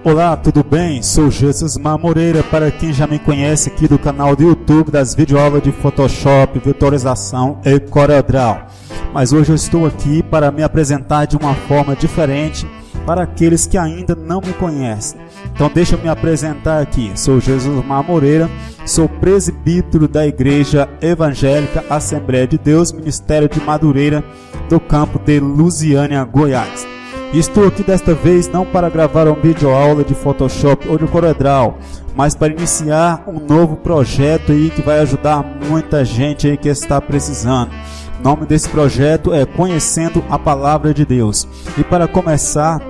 Olá, tudo bem? Sou Jesus Moreira, para quem já me conhece aqui do canal do YouTube das videoaulas de Photoshop, vetorização e CorelDRAW. Mas hoje eu estou aqui para me apresentar de uma forma diferente para aqueles que ainda não me conhecem. Então deixa eu me apresentar aqui. Sou Jesus Moreira, sou presbítero da Igreja Evangélica Assembleia de Deus, Ministério de Madureira, do campo de Lusiânia, Goiás. E estou aqui desta vez não para gravar um vídeo aula de Photoshop ou de CorelDRAW, mas para iniciar um novo projeto aí que vai ajudar muita gente aí que está precisando. O nome desse projeto é Conhecendo a Palavra de Deus. E para começar,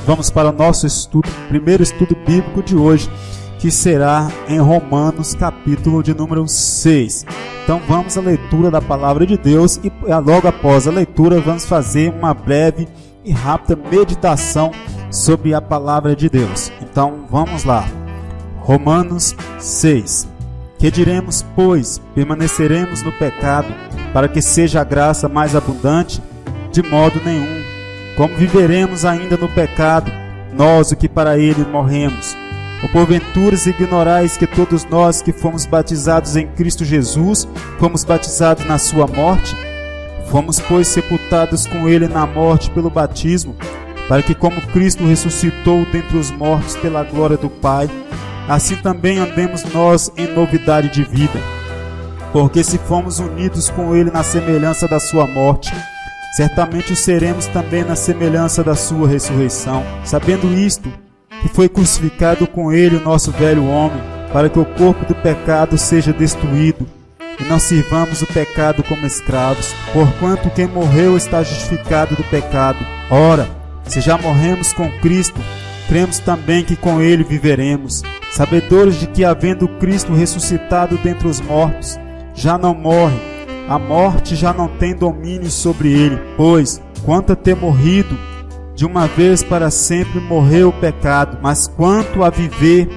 vamos para o nosso estudo, primeiro estudo bíblico de hoje, que será em Romanos, capítulo de número 6. Então vamos à leitura da Palavra de Deus e logo após a leitura vamos fazer uma breve e rápida meditação sobre a Palavra de Deus. Então vamos lá. Romanos 6. Que diremos, pois? Permaneceremos no pecado, para que seja a graça mais abundante? De modo nenhum. Como viveremos ainda no pecado, nós o que para ele morremos? Ou porventura ignorais que todos nós que fomos batizados em Cristo Jesus, fomos batizados na sua morte? Fomos, pois, sepultados com ele na morte pelo batismo, para que como Cristo ressuscitou dentre os mortos pela glória do Pai, assim também andemos nós em novidade de vida. Porque se fomos unidos com ele na semelhança da sua morte, certamente o seremos também na semelhança da sua ressurreição. Sabendo isto, que foi crucificado com ele o nosso velho homem, para que o corpo do pecado seja destruído, e não sirvamos o pecado como escravos, porquanto quem morreu está justificado do pecado. Ora, se já morremos com Cristo, cremos também que com ele viveremos, sabedores de que, havendo Cristo ressuscitado dentre os mortos, já não morre, a morte já não tem domínio sobre ele, pois, quanto a ter morrido, de uma vez para sempre morreu o pecado, mas quanto a viver,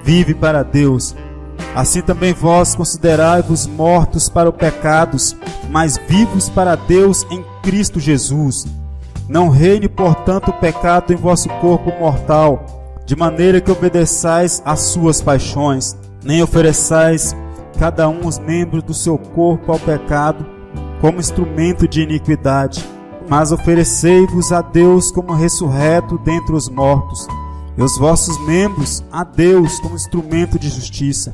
vive para Deus. Assim também vós considerai-vos mortos para os pecados, mas vivos para Deus em Cristo Jesus. Não reine, portanto, o pecado em vosso corpo mortal, de maneira que obedeçais às suas paixões, nem ofereçais cada um os membros do seu corpo ao pecado, como instrumento de iniquidade, mas oferecei-vos a Deus como ressurreto dentre os mortos, e os vossos membros a Deus como instrumento de justiça.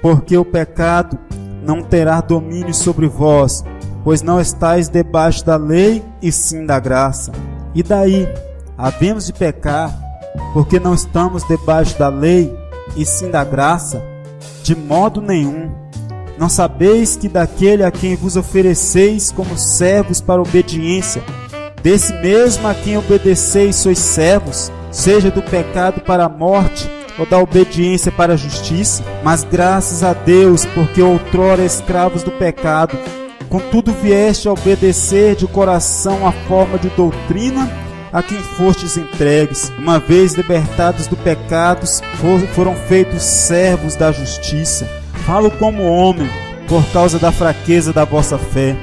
Porque o pecado não terá domínio sobre vós, pois não estáis debaixo da lei, e sim da graça. E daí, havemos de pecar, porque não estamos debaixo da lei, e sim da graça? De modo nenhum. Não sabeis que daquele a quem vos ofereceis como servos para obediência, desse mesmo a quem obedeceis sois servos, seja do pecado para a morte, ou da obediência para a justiça? Mas graças a Deus, porque outrora escravos do pecado, contudo vieste a obedecer de coração a forma de doutrina a quem fostes entregues. Uma vez libertados do pecado, foram feitos servos da justiça. Falo como homem, por causa da fraqueza da vossa fé.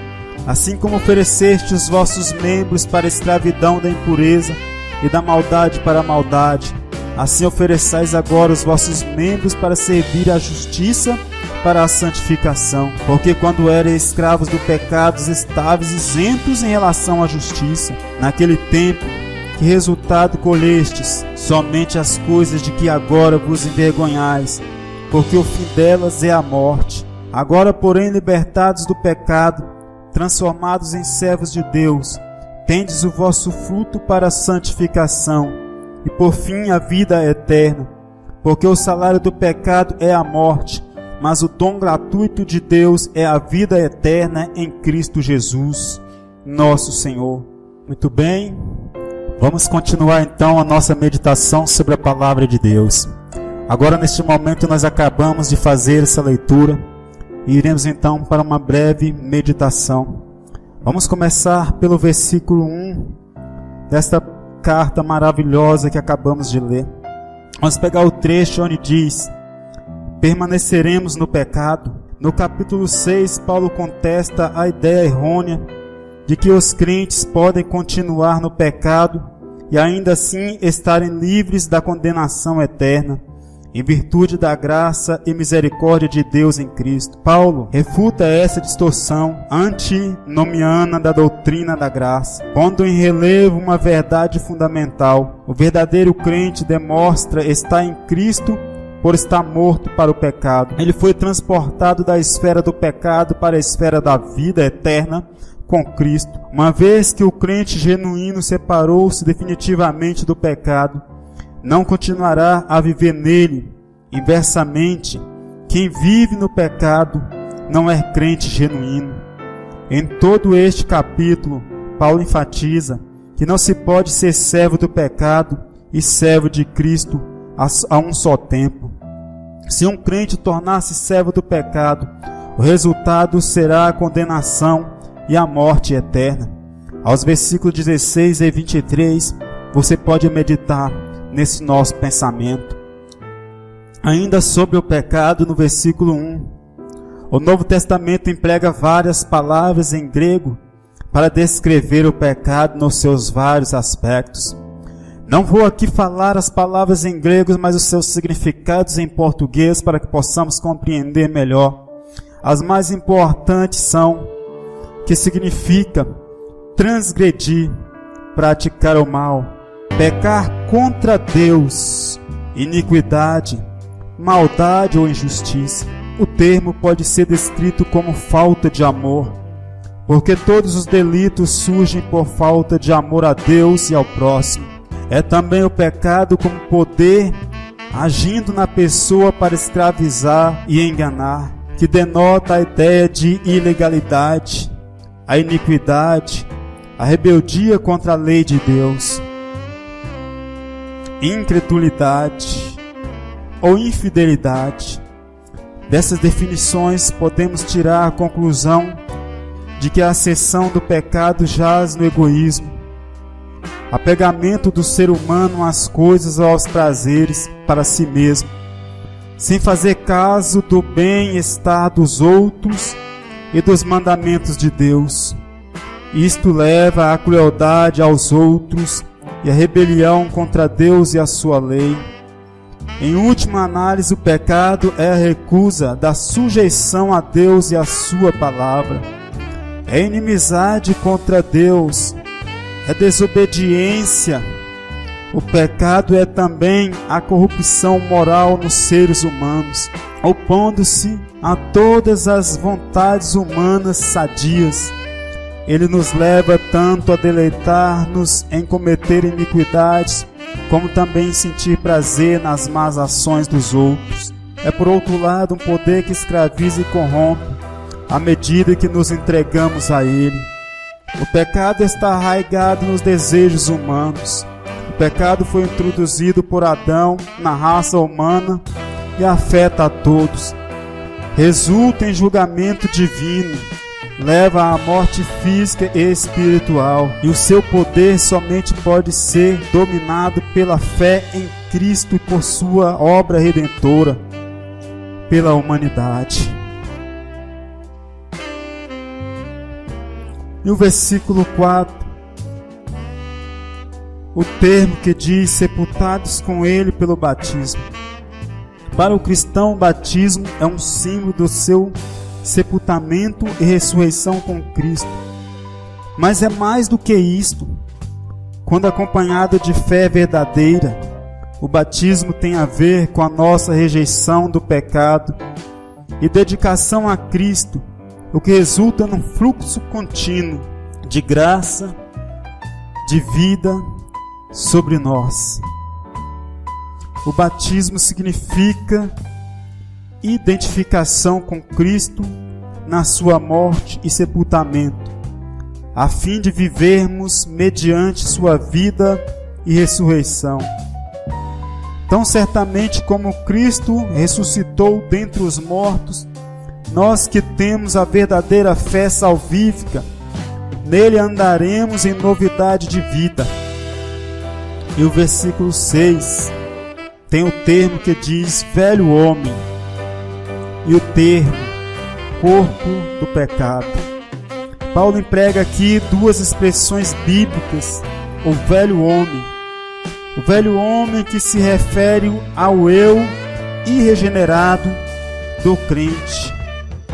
Assim como ofereceste os vossos membros para a escravidão da impureza e da maldade para a maldade, assim ofereçais agora os vossos membros para servir à justiça, para a santificação. Porque quando erais escravos do pecado, estáveis isentos em relação à justiça. Naquele tempo, que resultado colhestes? Somente as coisas de que agora vos envergonhais, porque o fim delas é a morte. Agora, porém, libertados do pecado, transformados em servos de Deus, tendes o vosso fruto para a santificação, e por fim a vida eterna. Porque o salário do pecado é a morte, mas o dom gratuito de Deus é a vida eterna em Cristo Jesus, nosso Senhor. Muito bem, vamos continuar então a nossa meditação sobre a Palavra de Deus. Agora, neste momento, nós acabamos de fazer essa leitura e iremos então para uma breve meditação. Vamos começar pelo versículo 1 desta carta maravilhosa que acabamos de ler. Vamos pegar o trecho onde diz: permaneceremos no pecado. No capítulo 6, Paulo contesta a ideia errônea de que os crentes podem continuar no pecado e ainda assim estarem livres da condenação eterna, em virtude da graça e misericórdia de Deus em Cristo. Paulo refuta essa distorção antinomiana da doutrina da graça, pondo em relevo uma verdade fundamental. O verdadeiro crente demonstra estar em Cristo por estar morto para o pecado. Ele foi transportado da esfera do pecado para a esfera da vida eterna com Cristo. Uma vez que o crente genuíno separou-se definitivamente do pecado, não continuará a viver nele. Inversamente, quem vive no pecado não é crente genuíno. Em todo este capítulo, Paulo enfatiza que não se pode ser servo do pecado e servo de Cristo a um só tempo. Se um crente tornar-se servo do pecado, o resultado será a condenação e a morte eterna. Aos versículos 16 e 23, você pode meditar nesse nosso pensamento. Ainda sobre o pecado, no versículo 1, o Novo Testamento emprega várias palavras em grego para descrever o pecado nos seus vários aspectos. Não vou aqui falar as palavras em grego, mas os seus significados em português para que possamos compreender melhor. As mais importantes são que significa transgredir, praticar o mal, pecar contra Deus, iniquidade, maldade ou injustiça. O termo pode ser descrito como falta de amor, porque todos os delitos surgem por falta de amor a Deus e ao próximo. É também o pecado como poder agindo na pessoa para escravizar e enganar, que denota a ideia de ilegalidade, a iniquidade, a rebeldia contra a lei de Deus, incredulidade ou infidelidade. Dessas definições podemos tirar a conclusão de que a seção do pecado jaz no egoísmo, apegamento do ser humano às coisas ou aos prazeres para si mesmo, sem fazer caso do bem-estar dos outros e dos mandamentos de Deus. Isto leva à crueldade aos outros e à rebelião contra Deus e a sua lei. Em última análise, o pecado é a recusa da sujeição a Deus e a sua palavra. É inimizade contra Deus, é desobediência. O pecado é também a corrupção moral nos seres humanos, opondo-se a todas as vontades humanas sadias. Ele nos leva tanto a deleitar-nos em cometer iniquidades, como também sentir prazer nas más ações dos outros. É, por outro lado, um poder que escraviza e corrompe à medida que nos entregamos a ele. O pecado está arraigado nos desejos humanos. O pecado foi introduzido por Adão na raça humana e afeta a todos. Resulta em julgamento divino, leva à morte física e espiritual, e o seu poder somente pode ser dominado pela fé em Cristo e por sua obra redentora pela humanidade. E o versículo 4, o termo que diz sepultados com ele pelo batismo. Para o cristão, o batismo é um símbolo do seu sepultamento e ressurreição com Cristo. Mas é mais do que isto. Quando acompanhado de fé verdadeira, o batismo tem a ver com a nossa rejeição do pecado e dedicação a Cristo, o que resulta num fluxo contínuo de graça, de vida sobre nós. O batismo significa identificação com Cristo na sua morte e sepultamento, a fim de vivermos mediante sua vida e ressurreição. Tão certamente como Cristo ressuscitou dentre os mortos, nós que temos a verdadeira fé salvífica, nele andaremos em novidade de vida. E o versículo 6 tem o termo que diz velho homem, e o termo corpo do pecado. Paulo emprega aqui duas expressões bíblicas, o velho homem O velho homem que se refere ao eu irregenerado do crente,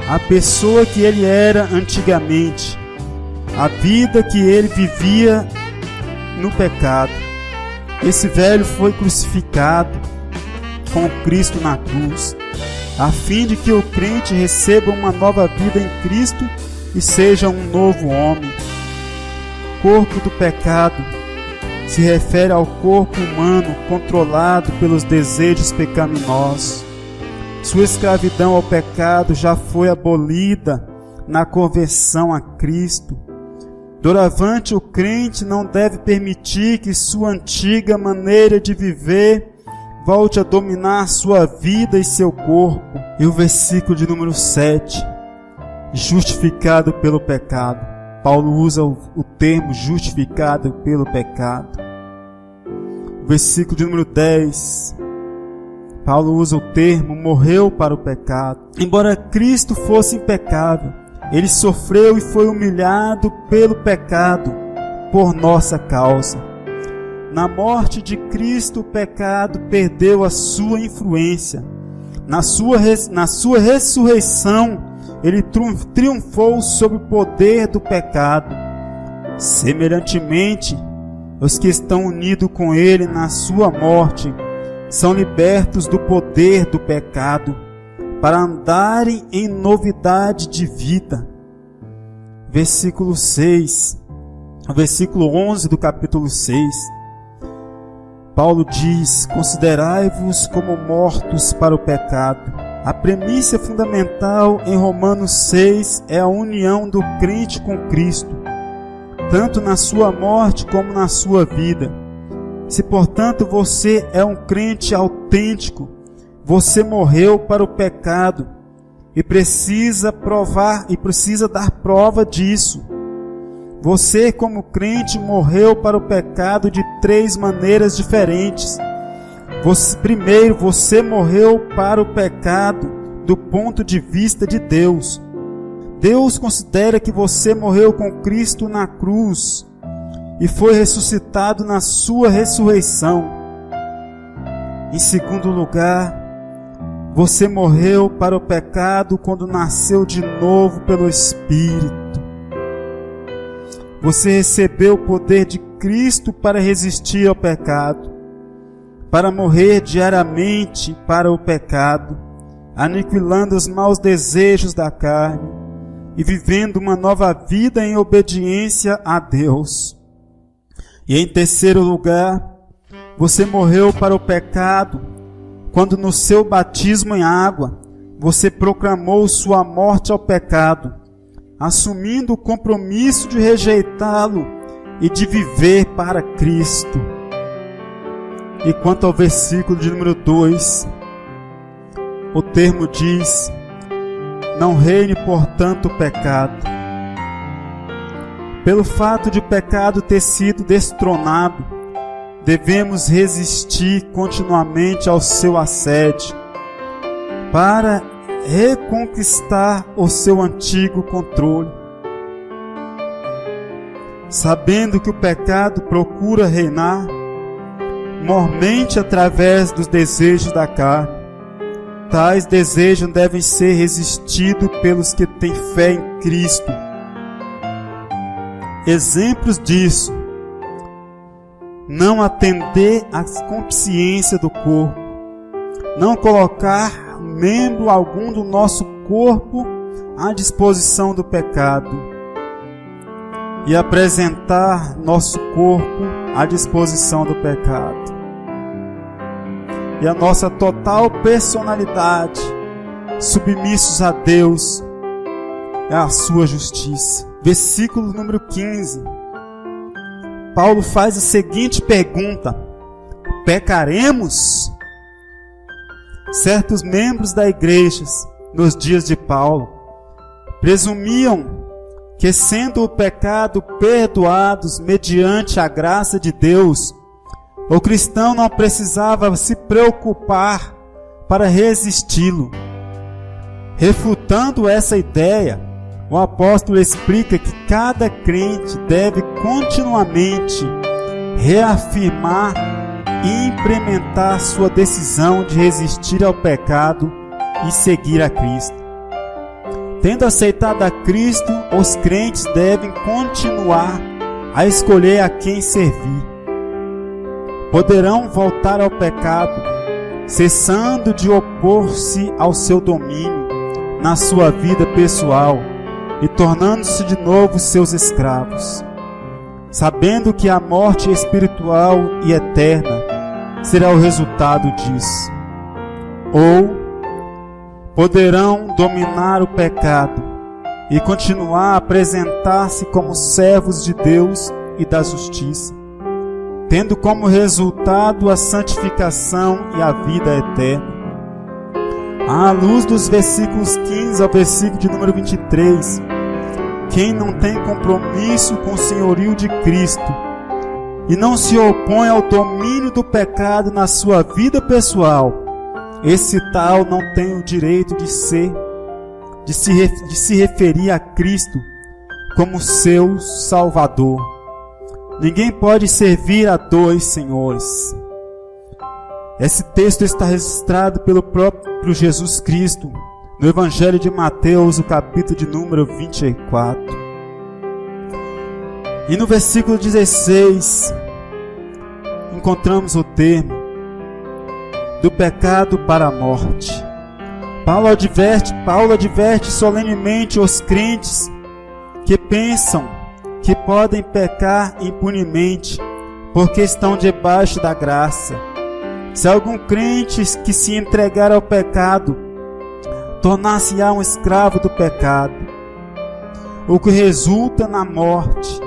a pessoa que ele era antigamente, a vida que ele vivia no pecado. Esse velho foi crucificado com Cristo na cruz, a fim de que o crente receba uma nova vida em Cristo e seja um novo homem. Corpo do pecado se refere ao corpo humano controlado pelos desejos pecaminosos. Sua escravidão ao pecado já foi abolida na conversão a Cristo. Doravante, o crente não deve permitir que sua antiga maneira de viver volte a dominar sua vida e seu corpo. E o versículo de número 7, justificado pelo pecado. Paulo usa o termo justificado pelo pecado. Versículo de número 10, Paulo usa o termo morreu para o pecado. Embora Cristo fosse impecável, ele sofreu e foi humilhado pelo pecado por nossa causa. Na morte de Cristo, o pecado perdeu a sua influência. Na sua ressurreição, ele triunfou sobre o poder do pecado. Semelhantemente, os que estão unidos com ele na sua morte são libertos do poder do pecado para andarem em novidade de vida. Versículo 6, versículo 11 do capítulo 6. Paulo diz: considerai-vos como mortos para o pecado. A premissa fundamental em Romanos 6 é a união do crente com Cristo, tanto na sua morte como na sua vida. Se, portanto, você é um crente autêntico, você morreu para o pecado e precisa dar prova disso. Você, como crente, morreu para o pecado de 3 maneiras diferentes. Primeiro, você morreu para o pecado do ponto de vista de Deus. Deus considera que você morreu com Cristo na cruz e foi ressuscitado na sua ressurreição. Em segundo lugar, você morreu para o pecado quando nasceu de novo pelo Espírito. Você recebeu o poder de Cristo para resistir ao pecado, para morrer diariamente para o pecado, aniquilando os maus desejos da carne e vivendo uma nova vida em obediência a Deus. E em terceiro lugar, você morreu para o pecado quando no seu batismo em água você proclamou sua morte ao pecado, assumindo o compromisso de rejeitá-lo e de viver para Cristo. E quanto ao versículo de número 2, o termo diz: não reine, portanto, o pecado. Pelo fato de o pecado ter sido destronado, devemos resistir continuamente ao seu assédio, para reconquistar o seu antigo controle. Sabendo que o pecado procura reinar, mormente através dos desejos da carne. Tais desejos devem ser resistidos pelos que têm fé em Cristo. Exemplos disso: não atender à consciência do corpo, não colocar membro algum do nosso corpo à disposição do pecado e apresentar nosso corpo à disposição do pecado. E a nossa total personalidade, submissos a Deus, é a sua justiça. Versículo número 15. Paulo faz a seguinte pergunta: pecaremos? Certos membros da igreja, nos dias de Paulo, presumiam que, sendo o pecado perdoados mediante a graça de Deus, o cristão não precisava se preocupar para resisti-lo. Refutando essa ideia, o apóstolo explica que cada crente deve continuamente reafirmar implementar sua decisão de resistir ao pecado e seguir a Cristo. Tendo aceitado a Cristo, os crentes devem continuar a escolher a quem servir. Poderão voltar ao pecado, cessando de opor-se ao seu domínio na sua vida pessoal e tornando-se de novo seus escravos, sabendo que a morte espiritual e eterna será o resultado disso. Ou poderão dominar o pecado e continuar a apresentar-se como servos de Deus e da justiça, tendo como resultado a santificação e a vida eterna. À luz dos versículos 15 ao versículo de número 23, quem não tem compromisso com o senhorio de Cristo e não se opõe ao domínio do pecado na sua vida pessoal, esse tal não tem o direito de se referir a Cristo como seu Salvador. Ninguém pode servir a dois senhores. Esse texto está registrado pelo próprio Jesus Cristo no Evangelho de Mateus, o capítulo de número 24. E no versículo 16, encontramos o termo do pecado para a morte. Paulo adverte solenemente os crentes que pensam que podem pecar impunemente porque estão debaixo da graça. Se algum crente que se entregar ao pecado tornar-se-á um escravo do pecado, o que resulta na morte.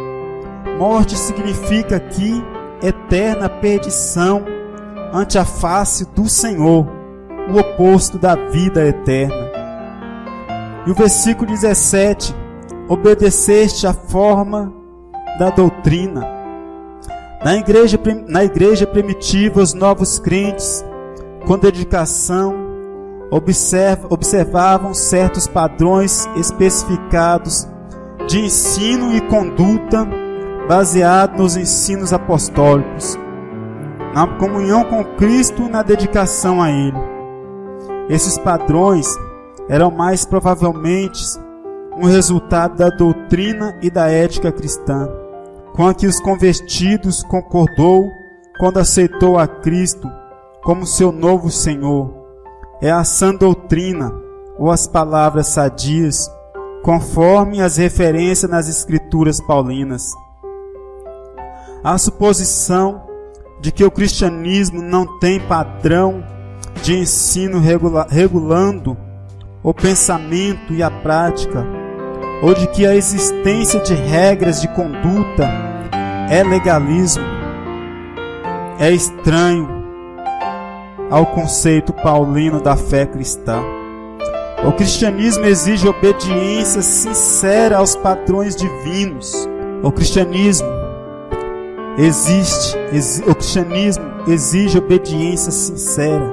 Morte significa aqui eterna perdição ante a face do Senhor, o oposto da vida eterna. E o versículo 17, obedeceste à forma da doutrina. Na igreja primitiva, os novos crentes, com dedicação, observavam certos padrões especificados de ensino e conduta baseados nos ensinos apostólicos, na comunhão com Cristo e na dedicação a Ele. Esses padrões eram mais provavelmente um resultado da doutrina e da ética cristã, com a que os convertidos concordou quando aceitou a Cristo como seu novo Senhor. É a sã doutrina, ou as palavras sadias, conforme as referências nas Escrituras paulinas. A suposição de que o cristianismo não tem padrão de ensino regulando o pensamento e a prática, ou de que a existência de regras de conduta é legalismo, é estranho ao conceito paulino da fé cristã. O cristianismo exige obediência sincera aos padrões divinos. O cristianismo exige obediência sincera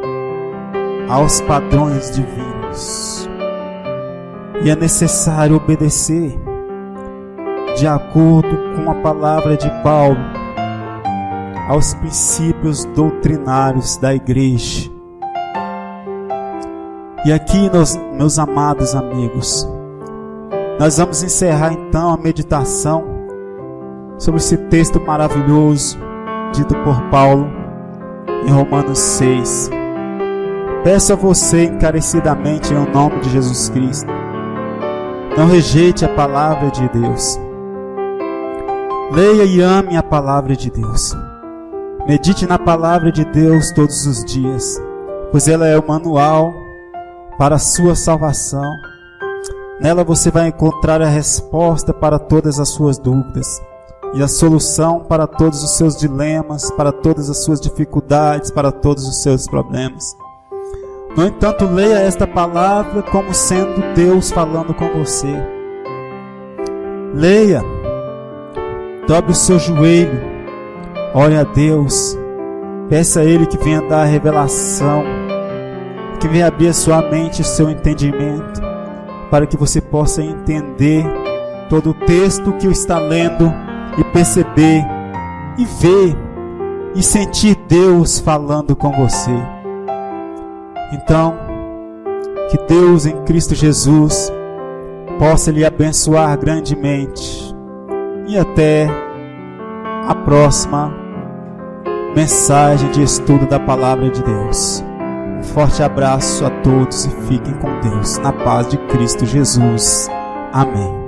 aos padrões divinos. E é necessário obedecer de acordo com a palavra de Paulo aos princípios doutrinários da igreja. E aqui, meus amados amigos, nós vamos encerrar então a meditação sobre esse texto maravilhoso dito por Paulo em Romanos 6. Peço a você encarecidamente em nome de Jesus Cristo, não rejeite a palavra de Deus. Leia e ame a palavra de Deus. Medite na palavra de Deus todos os dias, pois ela é o manual para a sua salvação. Nela você vai encontrar a resposta para todas as suas dúvidas e a solução para todos os seus dilemas, para todas as suas dificuldades, para todos os seus problemas. No entanto, leia esta palavra como sendo Deus falando com você. Leia, dobre o seu joelho, ore a Deus, peça a Ele que venha dar a revelação, que venha abrir a sua mente e o seu entendimento, para que você possa entender todo o texto que está lendo e perceber e ver e sentir Deus falando com você. Então, que Deus em Cristo Jesus possa lhe abençoar grandemente. E até a próxima mensagem de estudo da Palavra de Deus. Um forte abraço a todos e fiquem com Deus, na paz de Cristo Jesus. Amém.